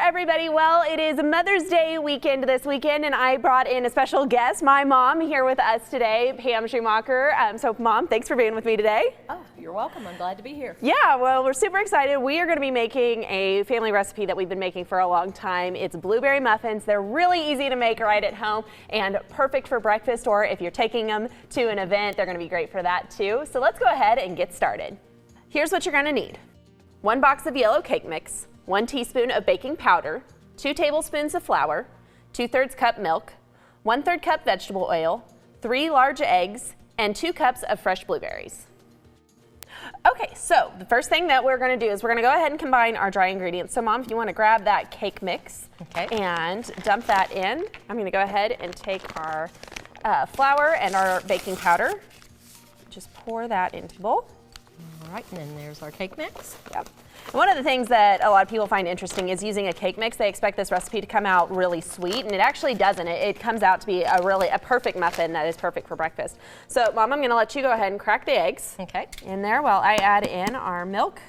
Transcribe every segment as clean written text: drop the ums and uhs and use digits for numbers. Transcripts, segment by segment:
everybody. Well, it is Mother's Day weekend this weekend, and I brought in a special guest, my mom, here with us today, Pam Schumacher. So, Mom, thanks for being with me today. Oh, you're welcome. I'm glad to be here. Yeah, well, we're super excited. We are going to be making a family recipe that we've been making for a long time. It's blueberry muffins. They're really easy to make right at home and perfect for breakfast, or if you're taking them to an event, they're going to be great for that too. So let's go ahead and get started. Here's what you're going to need. 1 box of yellow cake mix, 1 teaspoon of baking powder, 2 tablespoons of flour, 2/3 cup milk, 1/3 cup vegetable oil, 3 large eggs, and 2 cups of fresh blueberries. Okay, so the first thing that we're going to do is we're going to go ahead and combine our dry ingredients. So, Mom, if you want to grab that cake mix and dump that in, I'm going to go ahead and take our flour and our baking powder. Just pour that into the bowl. All right, and then there's our cake mix. Yep. One of the things that a lot of people find interesting is using a cake mix. They expect this recipe to come out really sweet, and it actually doesn't. It comes out to be a perfect muffin that is perfect for breakfast. So, Mom, I'm going to let you go ahead and crack the eggs in there while I add in our milk.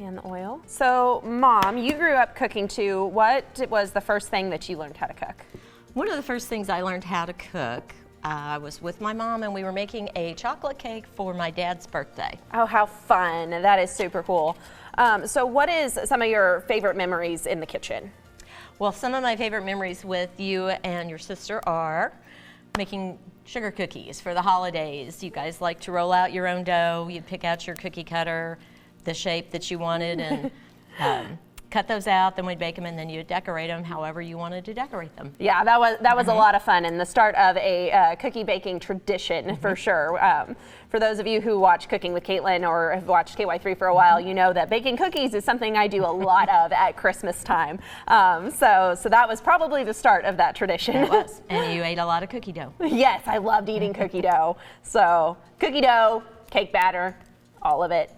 And the oil. So, Mom, you grew up cooking too. What was the first thing that you learned how to cook? One of the first things I learned how to cook, I was with my mom and we were making a chocolate cake for my dad's birthday. Oh, how fun. That is super cool. So what is some of your favorite memories in the kitchen? Well, some of my favorite memories with you and your sister are making sugar cookies for the holidays. You guys like to roll out your own dough. You'd pick out your cookie cutter, the shape that you wanted, and cut those out. Then we'd bake them, and then you'd decorate them however you wanted to decorate them. Yeah, that was a lot of fun, and the start of a cookie baking tradition for sure. For those of you who watch Cooking with Kaitlyn or have watched KY3 for a while, you know that baking cookies is something I do a lot of at Christmas time. So that was probably the start of that tradition. It was, and you ate a lot of cookie dough. Yes, I loved eating cookie dough. So cookie dough, cake batter, all of it,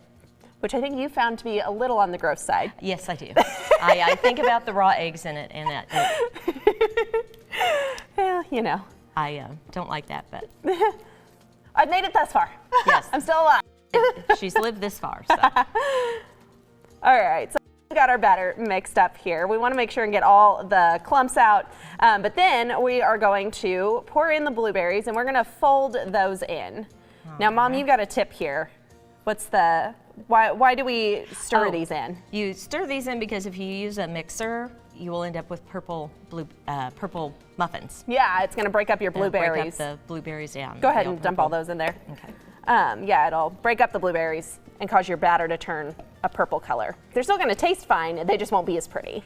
which I think you found to be a little on the gross side. Yes, I do. I think about the raw eggs in it, and well, you know. I don't like that, but I've made it thus far. Yes. I'm still alive. She's lived this far, so. All right, so we've got our batter mixed up here. We want to make sure and get all the clumps out, but then we are going to pour in the blueberries, and we're going to fold those in. Now, Mom, you've got a tip here. Why do we stir these in? You stir these in because if you use a mixer, you will end up with purple muffins. Yeah, it's going to break up your blueberries. Break up the blueberries down. Go ahead and dump all those in there. Okay. Yeah, it'll break up the blueberries and cause your batter to turn a purple color. They're still going to taste fine, they just won't be as pretty.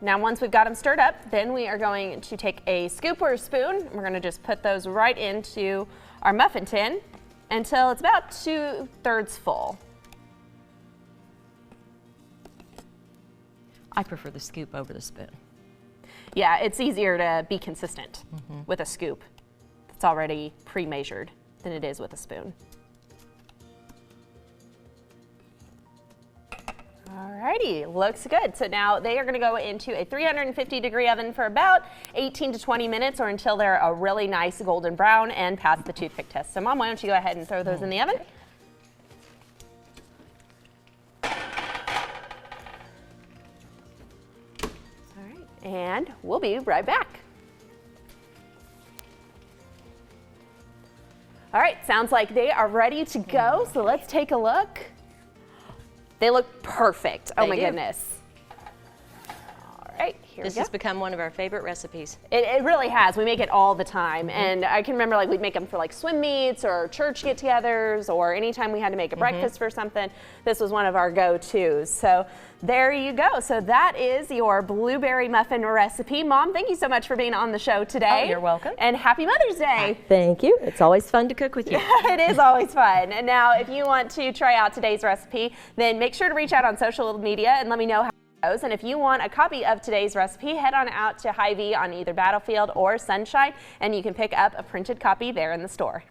Now, once we've got them stirred up, then we are going to take a scoop or a spoon. We're going to just put those right into our muffin tin until it's about 2/3 full. I prefer the scoop over the spoon. Yeah, it's easier to be consistent with a scoop that's already pre-measured than it is with a spoon. Alrighty, looks good. So now they are going to go into a 350-degree oven for about 18 to 20 minutes, or until they're a really nice golden brown and pass the toothpick test. So, Mom, why don't you go ahead and throw those in the oven? All right, and we'll be right back. All right, sounds like they are ready to go. So let's take a look. They look perfect. Oh my goodness. All right, here we go. This has become one of our favorite recipes. It really has. We make it all the time. And I can remember we'd make them for swim meets or church get-togethers, or anytime we had to make a breakfast for something. This was one of our go-tos. So there you go. So that is your blueberry muffin recipe. Mom, thank you so much for being on the show today. Oh, you're welcome. And happy Mother's Day. Thank you. It's always fun to cook with you. It is always fun. And now, if you want to try out today's recipe, then make sure to reach out on social media and let me know how it goes. And if you want a copy of today's recipe, head on out to Hy-Vee on either Battlefield or Sunshine, and you can pick up a printed copy there in the store.